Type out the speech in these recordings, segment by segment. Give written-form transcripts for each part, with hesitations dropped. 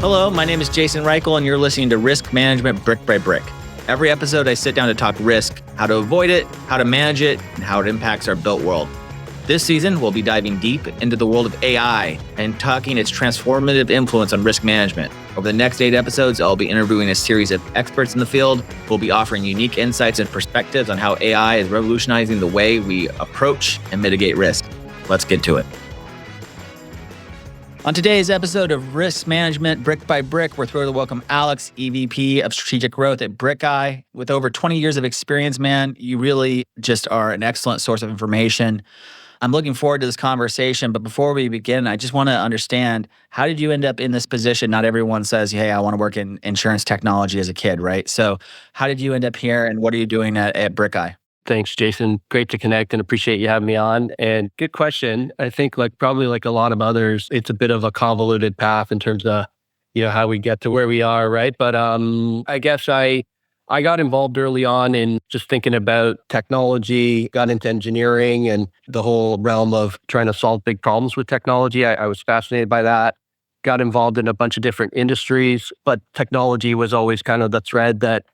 Hello, my name is Jason Reichl, and you're listening to Risk Management Brick by Brick. Every episode, I sit down to talk risk, how to avoid it, how to manage it, and how it impacts our built world. This season, we'll be diving deep into the world of AI and talking its transformative influence on risk management. Over the next 8 episodes, I'll be interviewing a series of experts in the field who will be offering unique insights and perspectives on how AI is revolutionizing the way we approach and mitigate risk. Let's get to it. On today's episode of Risk Management Brick by Brick, we're thrilled to welcome Alex, EVP of Strategic Growth at BrickEye. With over 20 years of experience, man, you really just are an excellent source of information. I'm looking forward to this conversation, but before we begin, I just want to understand, how did you end up in this position? Not everyone says, hey, I want to work in insurance technology as a kid, right? So how did you end up here, and what are you doing at BrickEye? Thanks, Jason. Great to connect and appreciate you having me on. And good question. I think probably like a lot of others, it's a bit of a convoluted path in terms of, how we get to where we are, right? But I guess I got involved early on in just thinking about technology, got into engineering and the whole realm of trying to solve big problems with technology. I was fascinated by that. Got involved in a bunch of different industries, but technology was always kind of the thread that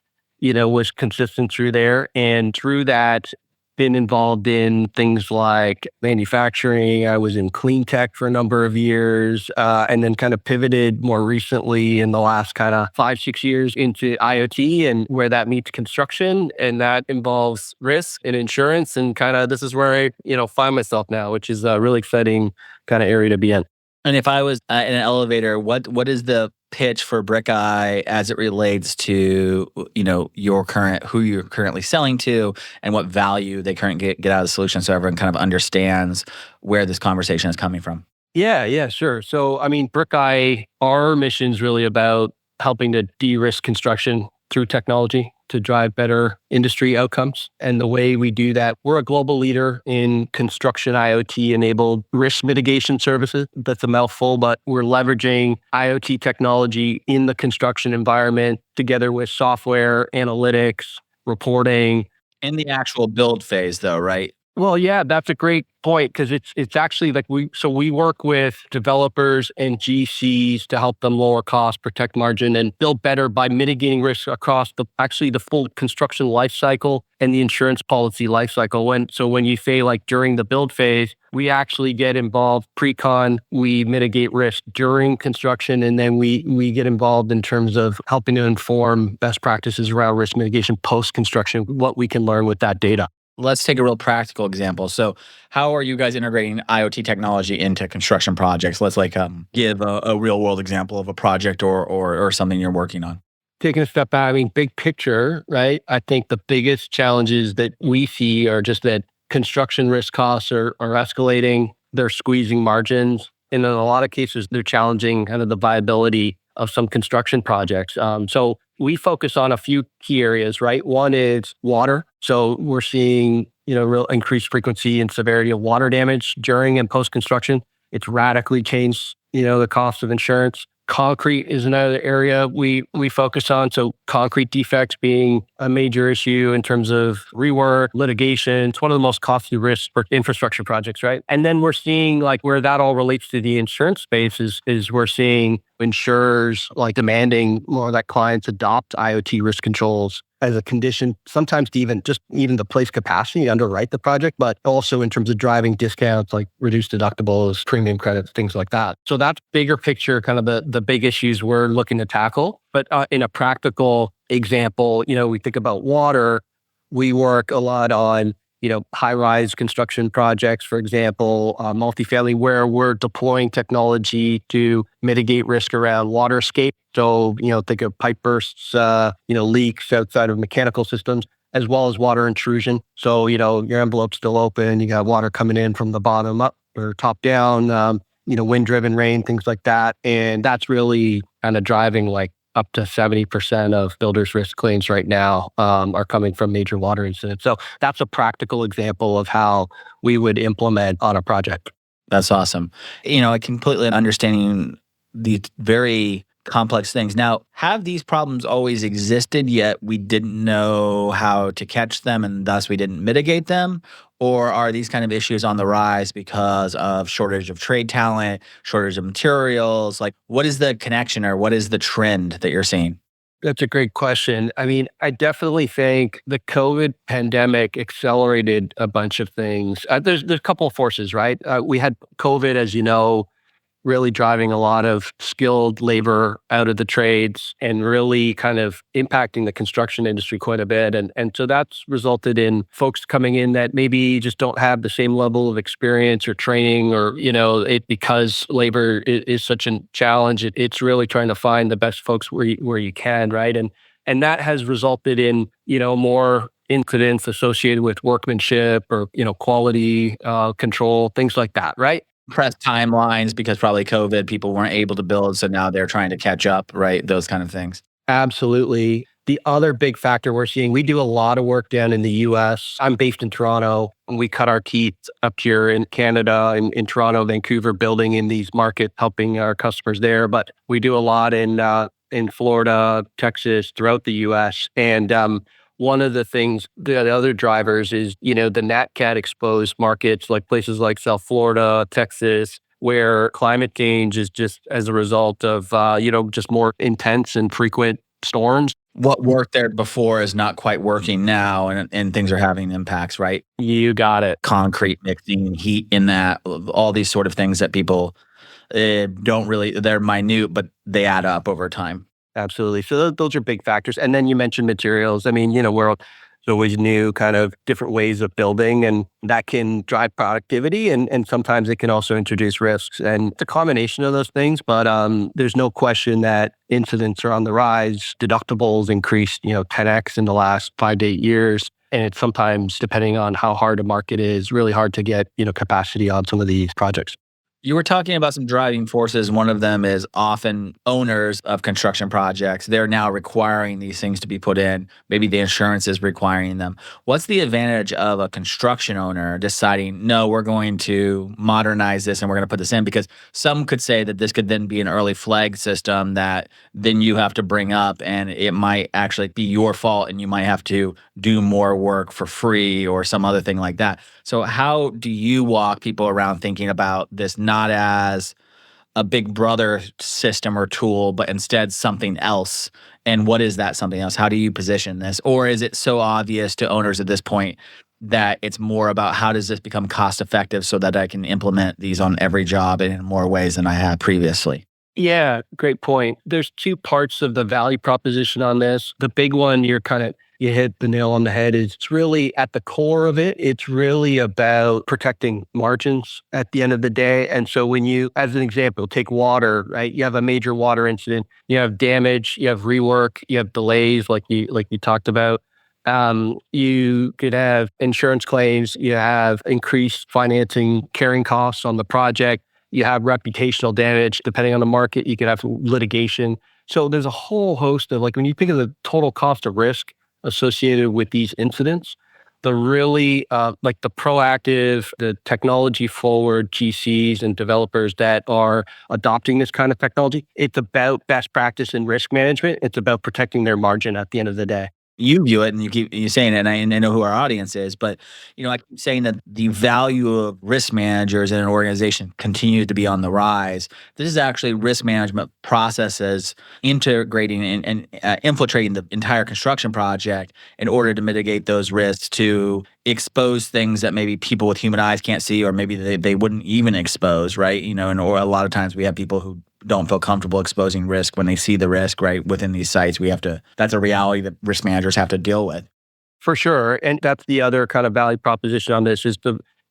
was consistent through there. And through that, been involved in things like manufacturing. I was in clean tech for a number of years, and then kind of pivoted more recently in the last kind of 5-6 years into IoT and where that meets construction. And that involves risk and insurance. And kind of this is where I, find myself now, which is a really exciting kind of area to be in. And if I was in an elevator, what is the pitch for BrickEye as it relates to who you're currently selling to, and what value they currently get out of the solution, so everyone kind of understands where this conversation is coming from? Yeah, sure. So BrickEye, our mission is really about helping to de-risk construction through technology to drive better industry outcomes. And the way we do that, we're a global leader in construction IoT-enabled risk mitigation services. That's a mouthful, but we're leveraging IoT technology in the construction environment together with software, analytics, reporting. In the actual build phase though, right? Well, yeah, that's a great point, because it's actually we work with developers and GCs to help them lower cost, protect margin, and build better by mitigating risk across the full construction life cycle and the insurance policy life cycle. When you say during the build phase, we actually get involved pre-con, we mitigate risk during construction, and then we get involved in terms of helping to inform best practices around risk mitigation post-construction, what we can learn with that data. Let's take a real practical example. So how are you guys integrating IoT technology into construction projects? Let's give a real world example of a project or something you're working on. Taking a step back, big picture, right? I think the biggest challenges that we see are just that construction risk costs are escalating. They're squeezing margins. And in a lot of cases, they're challenging kind of the viability of some construction projects. So we focus on a few key areas, right? One is water. So we're seeing, real increased frequency and severity of water damage during and post-construction. It's radically changed, the cost of insurance. Concrete is another area we focus on. So concrete defects being a major issue in terms of rework, litigation. It's one of the most costly risks for infrastructure projects, right? And then we're seeing where that all relates to the insurance space is we're seeing insurers demanding more that clients adopt IoT risk controls as a condition, sometimes to even the place capacity, underwrite the project, but also in terms of driving discounts like reduced deductibles, premium credits, things like that. So that's bigger picture, kind of the big issues we're looking to tackle. But in a practical example, we think about water. We work a lot on high-rise construction projects, for example, multifamily, where we're deploying technology to mitigate risk around water escape. So, think of pipe bursts, leaks outside of mechanical systems, as well as water intrusion. So, your envelope's still open, you got water coming in from the bottom up or top down, wind-driven rain, things like that. And that's really kind of driving up to 70% of builders' risk claims right now are coming from major water incidents. So that's a practical example of how we would implement on a project. That's awesome. I completely understanding these very complex things. Now, have these problems always existed, yet we didn't know how to catch them and thus we didn't mitigate them? Or are these kind of issues on the rise because of shortage of trade talent, shortage of materials? Like, what is the connection or what is the trend that you're seeing? That's a great question. I mean, I definitely think the COVID pandemic accelerated a bunch of things. There's a couple of forces, right? We had COVID, as you know, really driving a lot of skilled labor out of the trades and really kind of impacting the construction industry quite a bit. And so that's resulted in folks coming in that maybe just don't have the same level of experience or training or, because labor is such a challenge, it's really trying to find the best folks where you can, right? And that has resulted in, more incidents associated with workmanship or, quality control, things like that, right? Press timelines because probably COVID, people weren't able to build. So now they're trying to catch up, right? Those kind of things. Absolutely. The other big factor we're seeing, we do a lot of work down in the US. I'm based in Toronto, and we cut our teeth up here in Canada, in Toronto, Vancouver, building in these markets, helping our customers there. But we do a lot in Florida, Texas, throughout the US. And one of the things, the other drivers is, the Nat Cat exposed markets, like places like South Florida, Texas, where climate change is just as a result of, just more intense and frequent storms. What worked there before is not quite working now, and things are having impacts, right? You got it. Concrete mixing, heat in that, all these sort of things that people don't really, they're minute, but they add up over time. Absolutely. So those are big factors. And then you mentioned materials. I mean, there's always new kind of different ways of building, and that can drive productivity, and sometimes it can also introduce risks. And it's a combination of those things, but there's no question that incidents are on the rise. Deductibles increased, 10x in the last 5 to 8 years. And it's sometimes, depending on how hard a market is, really hard to get, capacity on some of these projects. You were talking about some driving forces. One of them is often owners of construction projects. They're now requiring these things to be put in. Maybe the insurance is requiring them. What's the advantage of a construction owner deciding, no, we're going to modernize this and we're going to put this in? Because some could say that this could then be an early flag system that then you have to bring up, and it might actually be your fault and you might have to do more work for free or some other thing like that. So how do you walk people around thinking about this not as a big brother system or tool, but instead something else? And what is that something else? How do you position this? Or is it so obvious to owners at this point that it's more about how does this become cost effective so that I can implement these on every job and in more ways than I had previously? Yeah, great point. There's two parts of the value proposition on this. The big one, you hit the nail on the head, is it's really at the core of it. It's really about protecting margins at the end of the day. And so when you, as an example, take water, right? You have a major water incident, you have damage, you have rework, you have delays like you talked about. You could have insurance claims, you have increased financing carrying costs on the project. You have reputational damage. Depending on the market, you could have litigation. So there's a whole host of, like, when you think of the total cost of risk associated with these incidents, the really like the proactive, the technology forward GCs and developers that are adopting this kind of technology, it's about best practice in risk management. It's about protecting their margin at the end of the day. You view it and you saying it, and I know who our audience is, but I keep saying that the value of risk managers in an organization continues to be on the rise. This is actually risk management processes integrating and infiltrating the entire construction project in order to mitigate those risks, to expose things that maybe people with human eyes can't see, or maybe they wouldn't even expose, right? Or a lot of times we have people who don't feel comfortable exposing risk when they see the risk, right? Within these sites, that's a reality that risk managers have to deal with. For sure. And that's the other kind of value proposition on this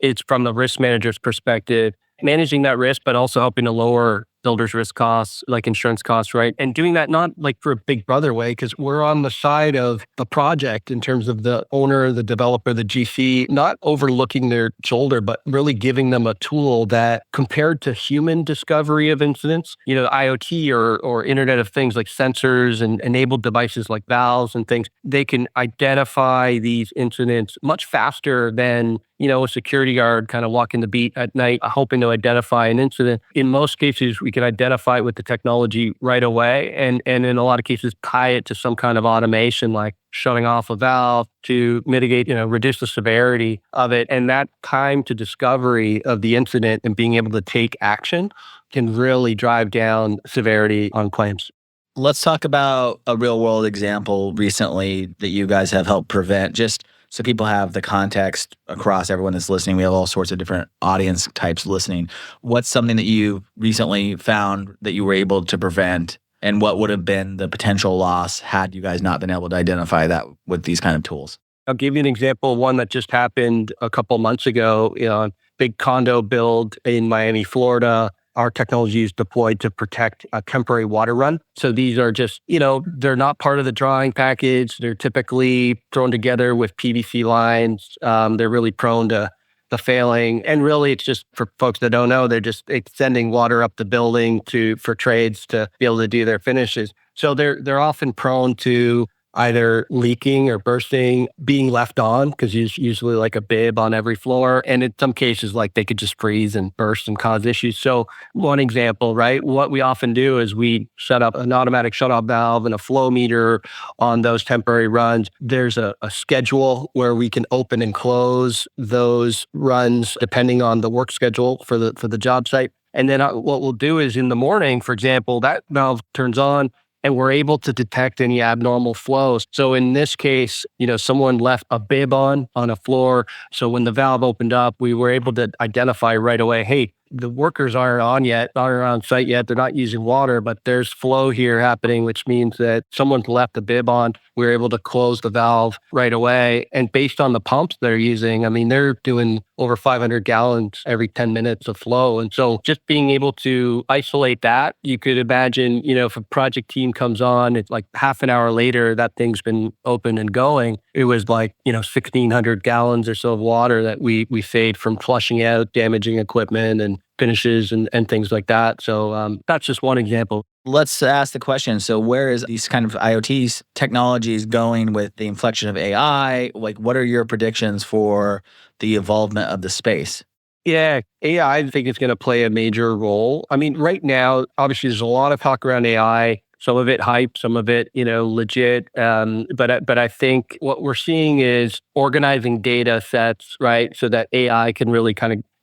it's from the risk manager's perspective, managing that risk, but also helping to lower builders' risk costs, like insurance costs, right? And doing that not like for a big brother way, because we're on the side of the project in terms of the owner, the developer, the GC, not overlooking their shoulder, but really giving them a tool that, compared to human discovery of incidents, IoT or Internet of Things like sensors and enabled devices like valves and things, they can identify these incidents much faster than a security guard kind of walking the beat at night, hoping to identify an incident. In most cases, we can identify it with the technology right away. And in a lot of cases, tie it to some kind of automation, like shutting off a valve to mitigate, reduce the severity of it. And that time to discovery of the incident and being able to take action can really drive down severity on claims. Let's talk about a real world example recently that you guys have helped prevent, just so people have the context across everyone that's listening. We have all sorts of different audience types listening. What's something that you recently found that you were able to prevent, and what would have been the potential loss had you guys not been able to identify that with these kind of tools? I'll give you an example, one that just happened a couple months ago, a big condo build in Miami, Florida. Our technology is deployed to protect a temporary water run. So these are just, they're not part of the drawing package. They're typically thrown together with PVC lines. They're really prone to failing. And really, it's just for folks that don't know, they're just extending water up the building for trades to be able to do their finishes. So they're often prone to either leaking or bursting, being left on, because there's usually like a bib on every floor. And in some cases, like they could just freeze and burst and cause issues. So one example, right? What we often do is we set up an automatic shutoff valve and a flow meter on those temporary runs. There's a schedule where we can open and close those runs depending on the work schedule for the job site. And then what we'll do is in the morning, for example, that valve turns on, and we're able to detect any abnormal flows. So in this case, someone left a bib on a floor. So when the valve opened up, we were able to identify right away, hey, the workers aren't on site yet. They're not using water, but there's flow here happening, which means that someone's left the bib on. We're able to close the valve right away. And based on the pumps they're using, they're doing over 500 gallons every 10 minutes of flow. And so just being able to isolate that, you could imagine, if a project team comes on, it's like half an hour later, that thing's been open and going. It was like, 1,600 gallons or so of water that we saved from flushing out, damaging equipment and finishes and things like that. So that's just one example. Let's ask the question. So where is these kind of IoT technologies going with the inflection of AI? Like, what are your predictions for the evolvement of the space? Yeah, AI, I think it's going to play a major role. Right now, obviously, there's a lot of talk around AI. Some of it hype, some of it, legit. But I think what we're seeing is organizing data sets, right? So that AI can really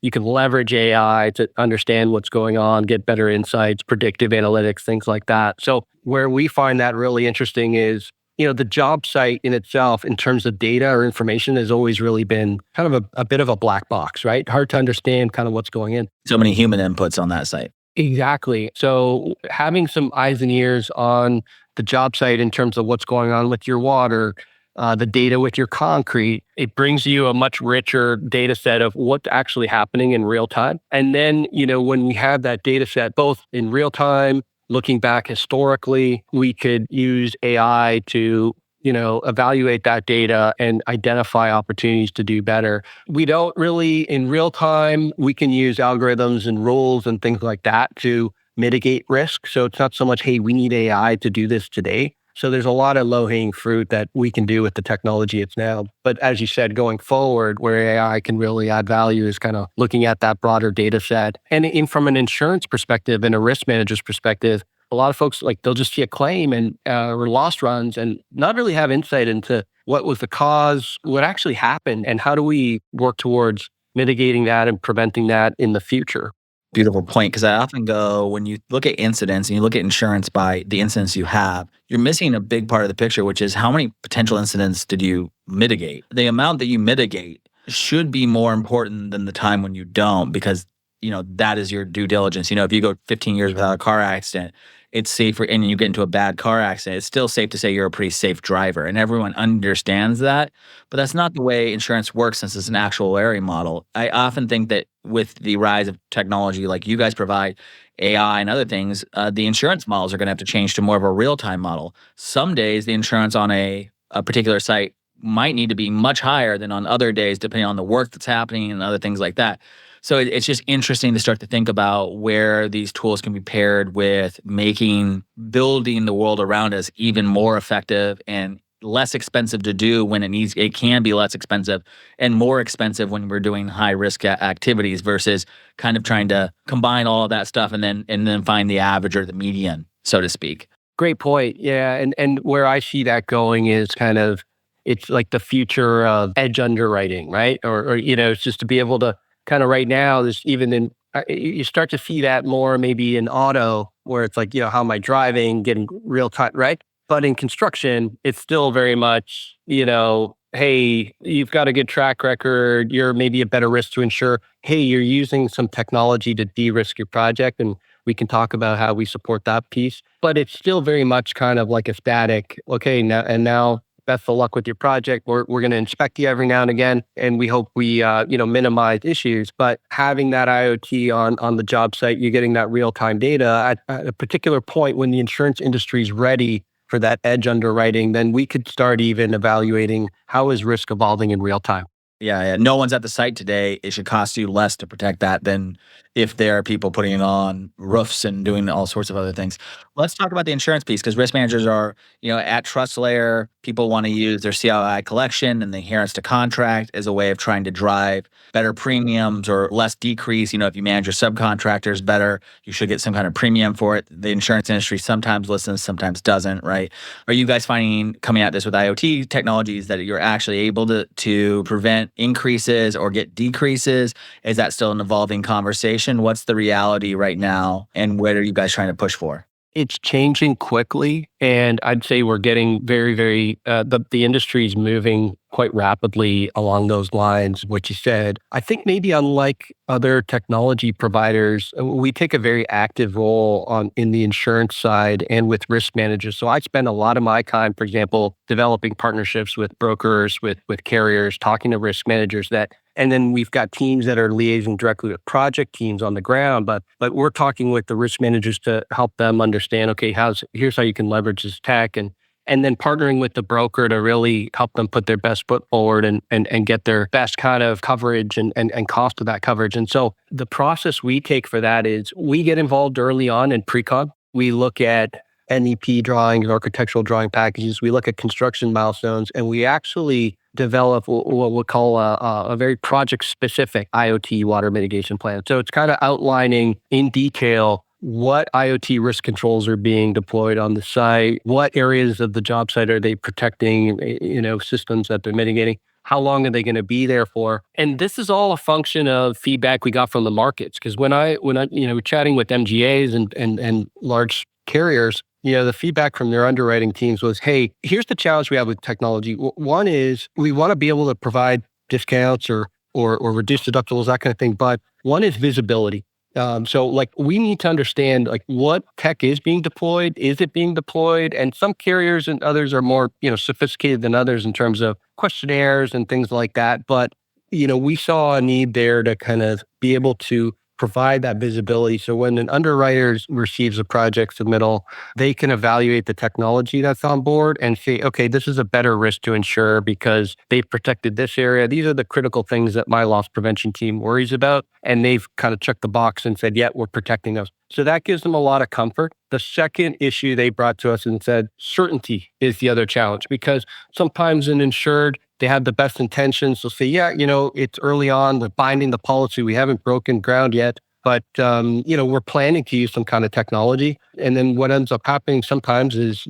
you can leverage AI to understand what's going on, get better insights, predictive analytics, things like that. So where we find that really interesting is, the job site in itself, in terms of data or information, has always really been kind of a bit of a black box, right? Hard to understand kind of what's going in. So many human inputs on that site. Exactly. So having some eyes and ears on the job site in terms of what's going on with your water, the data with your concrete, it brings you a much richer data set of what's actually happening in real time. And then, when we have that data set, both in real time, looking back historically, we could use AI to evaluate that data and identify opportunities to do better. We don't really, in real time, we can use algorithms and rules and things like that to mitigate risk. So it's not so much, hey, we need AI to do this today. So there's a lot of low-hanging fruit that we can do with the technology it's now. But as you said, going forward, where AI can really add value is kind of looking at that broader data set. And from an insurance perspective and a risk manager's perspective, a lot of folks, they'll just see a claim and or loss runs and not really have insight into what was the cause, what actually happened, and how do we work towards mitigating that and preventing that in the future. Beautiful point, because I often go, when you look at incidents and you look at insurance by the incidents you have, you're missing a big part of the picture, which is how many potential incidents did you mitigate? The amount that you mitigate should be more important than the time when you don't, because that is your due diligence. If you go 15 years without a car accident, it's safer, and you get into a bad car accident, it's still safe to say you're a pretty safe driver. And everyone understands that. But that's not the way insurance works, since it's an actuarial model. I often think that with the rise of technology like you guys provide, AI and other things, the insurance models are going to have to change to more of a real-time model. Some days, the insurance on a particular site might need to be much higher than on other days, depending on the work that's happening and other things like that. So it's just interesting to start to think about where these tools can be paired with building the world around us even more effective and less expensive to do when it can be less expensive, and more expensive when we're doing high risk activities versus kind of trying to combine all of that stuff and then find the average or the median, so to speak. Great point. Yeah. And where I see that going is kind of, it's like the future of edge underwriting, right? Or it's just to be able to kind of right now, there's even in, you start to see that more maybe in auto where it's like, how am I driving, getting real time, right? But in construction, it's still very much, hey, you've got a good track record. You're maybe a better risk to insure. Hey, you're using some technology to de-risk your project. And we can talk about how we support that piece, but it's still very much kind of like a static, okay, now best of luck with your project. We're going to inspect you every now and again, and we hope we minimize issues. But having that IoT on the job site, you're getting that real-time data at a particular point when the insurance industry is ready for that edge underwriting, then we could start even evaluating how is risk evolving in real time. Yeah. No one's at the site today. It should cost you less to protect that than if there are people putting it on roofs and doing all sorts of other things. Let's talk about the insurance piece because risk managers are, at trust layer, people want to use their CII collection and the adherence to contract as a way of trying to drive better premiums or less decrease. If you manage your subcontractors better, you should get some kind of premium for it. The insurance industry sometimes listens, sometimes doesn't, right? Are you guys finding coming at this with IoT technologies that you're actually able to prevent increases or get decreases? Is that still an evolving conversation? What's the reality right now? And what are you guys trying to push for? It's changing quickly. And I'd say we're getting very, very, the industry's moving quite rapidly along those lines, what you said. I think maybe unlike other technology providers, we take a very active role in the insurance side and with risk managers. So I spend a lot of my time, for example, developing partnerships with brokers, with carriers, talking to risk managers and then we've got teams that are liaising directly with project teams on the ground, but we're talking with the risk managers to help them understand, okay, here's how you can leverage this tech and then partnering with the broker to really help them put their best foot forward and get their best kind of coverage and cost of that coverage. And so the process we take for that is we get involved early on in pre-con. We look at NEP drawings, architectural drawing packages. We look at construction milestones, and we actually develop what we'll call a very project-specific IoT water mitigation plan. So it's kind of outlining in detail what IoT risk controls are being deployed on the site, what areas of the job site are they protecting, systems that they're mitigating, how long are they going to be there for? And this is all a function of feedback we got from the markets. Because when I chatting with MGAs and large carriers, the feedback from their underwriting teams was, hey, here's the challenge we have with technology. One is we want to be able to provide discounts or reduce deductibles, that kind of thing. But one is visibility. So we need to understand what tech is being deployed, is it being deployed? And some carriers and others are more, sophisticated than others in terms of questionnaires and things like that. But, we saw a need there to kind of be able to provide that visibility. So when an underwriter receives a project submittal, they can evaluate the technology that's on board and say, okay, this is a better risk to insure because they've protected this area. These are the critical things that my loss prevention team worries about. And they've kind of checked the box and said, yeah, we're protecting those. So that gives them a lot of comfort. The second issue they brought to us and said, certainty is the other challenge because sometimes an insured, they have the best intentions. They'll say, yeah, it's early on, we're binding the policy. We haven't broken ground yet, but, we're planning to use some kind of technology. And then what ends up happening sometimes is,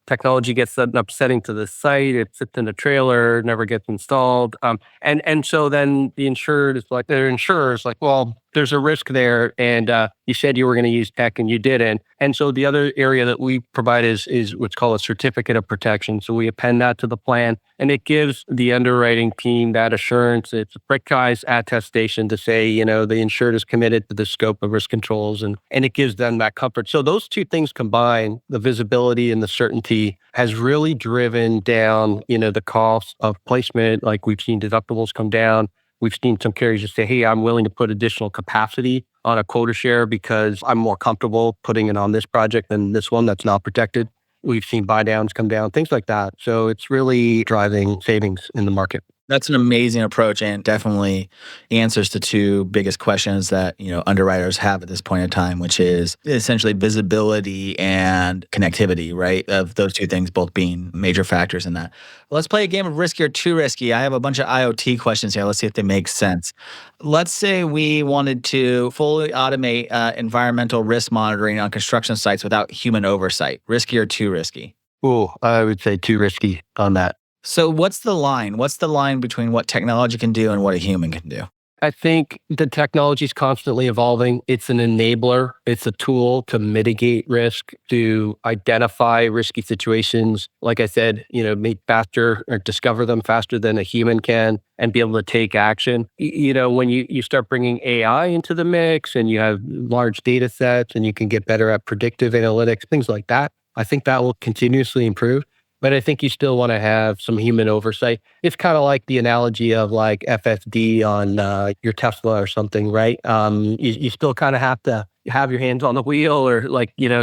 technology gets sent up setting to the site. It sits in a trailer, never gets installed. And so then the insured is like, their insurer is like, well, there's a risk there. And you said you were going to use tech and you didn't. And so the other area that we provide is what's called a certificate of protection. So we append that to the plan and it gives the underwriting team that assurance. It's BrickEye's attestation to say, the insured is committed to the scope of risk controls and it gives them that comfort. So those two things combined, the visibility and the certainty has really driven down, the cost of placement. Like we've seen deductibles come down. We've seen some carriers just say, hey, I'm willing to put additional capacity on a quota share because I'm more comfortable putting it on this project than this one that's not protected. We've seen buy downs come down, things like that. So it's really driving savings in the market. That's an amazing approach and definitely answers the two biggest questions that, underwriters have at this point in time, which is essentially visibility and connectivity, right? Of those two things both being major factors in that. Let's play a game of risky or too risky. I have a bunch of IoT questions here. Let's see if they make sense. Let's say we wanted to fully automate environmental risk monitoring on construction sites without human oversight. Risky or too risky? Ooh, I would say too risky on that. So what's the line? What's the line between what technology can do and what a human can do? I think the technology is constantly evolving. It's an enabler. It's a tool to mitigate risk, to identify risky situations. Like I said, make faster or discover them faster than a human can and be able to take action. When you start bringing AI into the mix and you have large data sets and you can get better at predictive analytics, things like that, I think that will continuously improve. But I think you still want to have some human oversight. It's kind of like the analogy of like FSD on your Tesla or something, right? You still kind of have to have your hands on the wheel or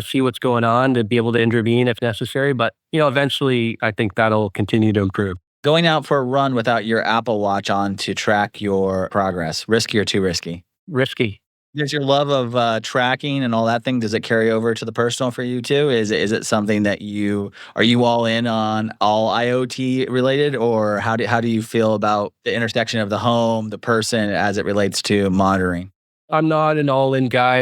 see what's going on to be able to intervene if necessary. But, eventually I think that'll continue to improve. Going out for a run without your Apple Watch on to track your progress, risky or too risky? Risky. Does your love of tracking and all that thing, does it carry over to the personal for you too? Is it something that are you all in on all IoT related, or how do you feel about the intersection of the home, the person as it relates to monitoring? I'm not an all-in guy.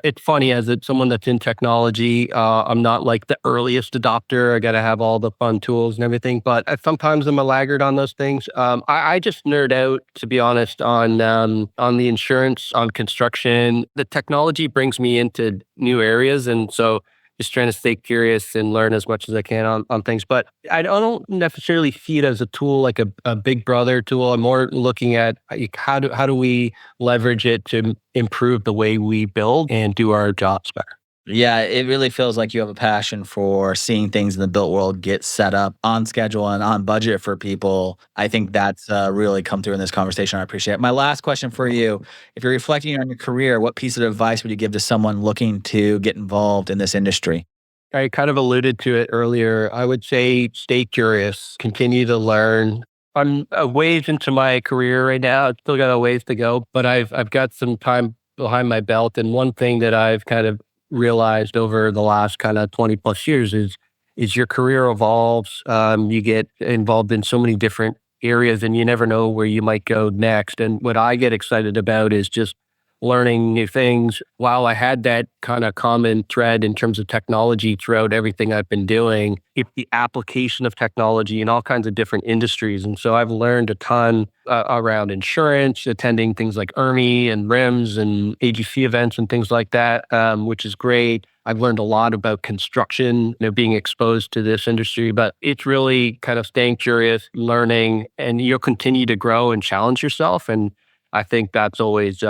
It's funny as someone that's in technology. I'm not like the earliest adopter. I got to have all the fun tools and everything, but sometimes I'm a laggard on those things. I just nerd out, to be honest, on the insurance, on construction. The technology brings me into new areas. And so just trying to stay curious and learn as much as I can on things. But I don't necessarily see it as a tool, like a big brother tool. I'm more looking at how do we leverage it to improve the way we build and do our jobs better. Yeah, it really feels like you have a passion for seeing things in the built world get set up on schedule and on budget for people. I think that's really come through in this conversation. I appreciate it. My last question for you, if you're reflecting on your career, what piece of advice would you give to someone looking to get involved in this industry? I kind of alluded to it earlier. I would say stay curious, continue to learn. I'm a ways into my career right now. I've still got a ways to go, but I've got some time behind my belt. And one thing that I've kind of realized over the last kind of 20 plus years is your career evolves. You get involved in so many different areas and you never know where you might go next. And what I get excited about is just learning new things. While I had that kind of common thread in terms of technology throughout everything I've been doing, it's the application of technology in all kinds of different industries. And so I've learned a ton around insurance, attending things like ERMI and RIMS and AGC events and things like that, which is great. I've learned a lot about construction, being exposed to this industry, but it's really kind of staying curious, learning, and you'll continue to grow and challenge yourself. And I think that's always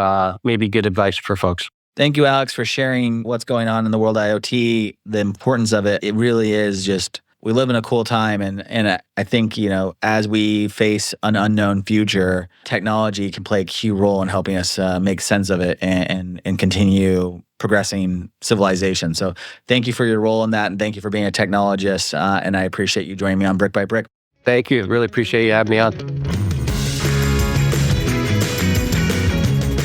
maybe good advice for folks. Thank you, Alex, for sharing what's going on in the world of IoT, the importance of it. It really is just, we live in a cool time. And I think, as we face an unknown future, technology can play a key role in helping us make sense of it and continue progressing civilization. So thank you for your role in that. And thank you for being a technologist. And I appreciate you joining me on Brick by Brick. Thank you. Really appreciate you having me on.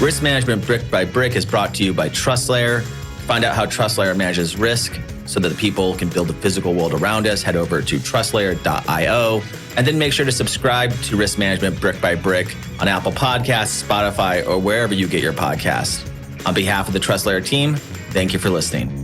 Risk Management Brick by Brick is brought to you by TrustLayer. Find out how TrustLayer manages risk so that the people can build the physical world around us. Head over to trustlayer.io and then make sure to subscribe to Risk Management Brick by Brick on Apple Podcasts, Spotify, or wherever you get your podcasts. On behalf of the TrustLayer team, thank you for listening.